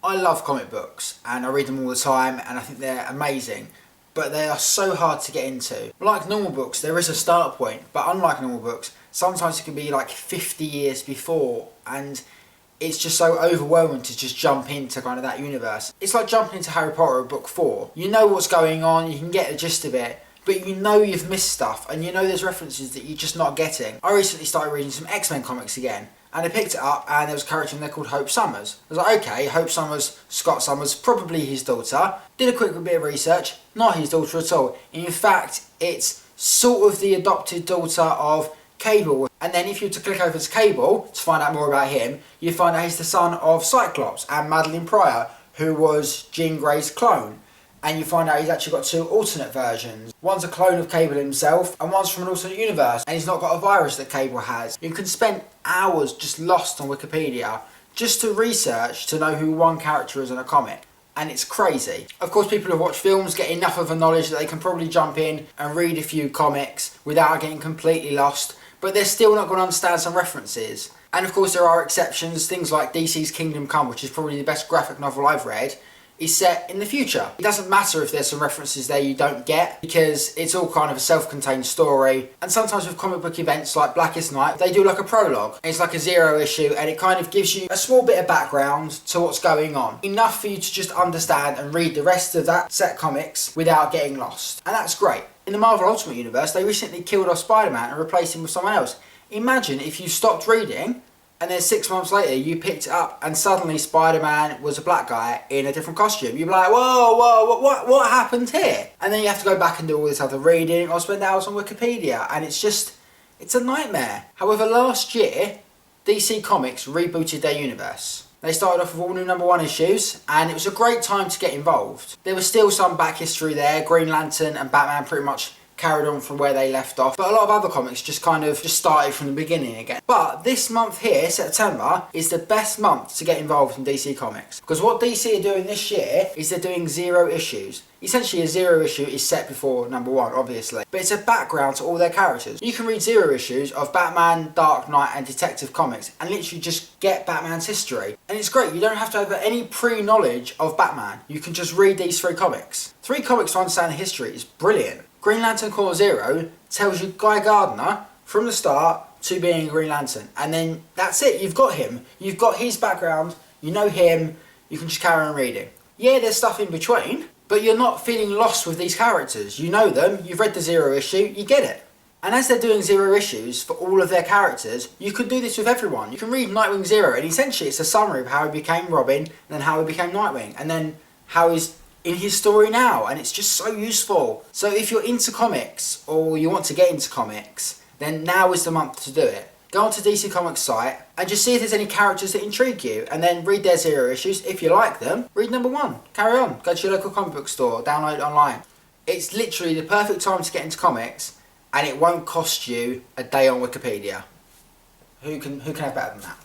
I love comic books and I read them all the time and I think they're amazing, but they are so hard to get into. Like normal books, there is a start point, but unlike normal books, sometimes it can be like 50 years before, and it's just so overwhelming to just jump into kind of that universe. It's like jumping into Harry Potter at book 4. You know what's going on, you can get the gist of it, but you know you've missed stuff, and you know there's references that you're just not getting. I recently started reading some X-Men comics again, and I picked it up and there was a character in there called Hope Summers. I was like, okay, Hope Summers, Scott Summers, probably his daughter. Did a quick bit of research, not his daughter at all. In fact, it's sort of the adopted daughter of Cable. And then if you were to click over to Cable to find out more about him, you find out he's the son of Cyclops and Madeline Pryor, who was Jean Grey's clone. And you find out he's actually got 2 alternate versions. One's a clone of Cable himself, and one's from an alternate universe, and he's not got a virus that Cable has. You can spend hours just lost on Wikipedia just to research to know who one character is in a comic. And it's crazy. Of course, people who watch films get enough of a knowledge that they can probably jump in and read a few comics without getting completely lost, but they're still not going to understand some references. And of course there are exceptions, things like DC's Kingdom Come, which is probably the best graphic novel I've read, is set in the future. It doesn't matter if there's some references there you don't get, because it's all kind of a self-contained story. And sometimes with comic book events like Blackest Night, they do like a prologue. It's like a 0 issue, and it kind of gives you a small bit of background to what's going on. Enough for you to just understand and read the rest of that set comics without getting lost. And that's great. In the Marvel Ultimate Universe, they recently killed off Spider-Man and replaced him with someone else. Imagine if you stopped reading and then 6 months later you picked it up and suddenly Spider-Man was a black guy in a different costume. You'd be like, whoa, what happened here? And then you have to go back and do all this other reading or spend hours on Wikipedia, and it's a nightmare. However, last year, DC Comics rebooted their universe. They started off with all new #1 issues, and it was a great time to get involved. There was still some back history there. Green Lantern and Batman pretty much carried on from where they left off, but a lot of other comics just started from the beginning again. But this month here, September, is the best month to get involved in DC Comics, because what DC are doing this year is they're doing 0 issues. Essentially a 0 issue is set before #1, obviously, but it's a background to all their characters. You can read 0 issues of Batman, Dark Knight and Detective Comics and literally just get Batman's history. And it's great, you don't have to have any pre-knowledge of Batman. You can just read these 3 comics. 3 comics to understand the history is brilliant. Green Lantern Corps Zero tells you Guy Gardner from the start to being Green Lantern, and then that's it, you've got him. You've got his background, you know him, you can just carry on reading. Yeah, there's stuff in between, but you're not feeling lost with these characters. You know them, you've read the 0 issue, you get it. And as they're doing 0 issues for all of their characters, you could do this with everyone. You can read Nightwing 0, and essentially it's a summary of how he became Robin, and then how he became Nightwing, and then how he's in his story now, and it's just so useful. So if you're into comics, or you want to get into comics, then now is the month to do it. Go onto DC Comics site and just see if there's any characters that intrigue you, and then read their 0 issues. If you like them, read #1. Carry on. Go to your local comic book store, download it online. It's literally the perfect time to get into comics, and it won't cost you a day on Wikipedia. Who can have better than that?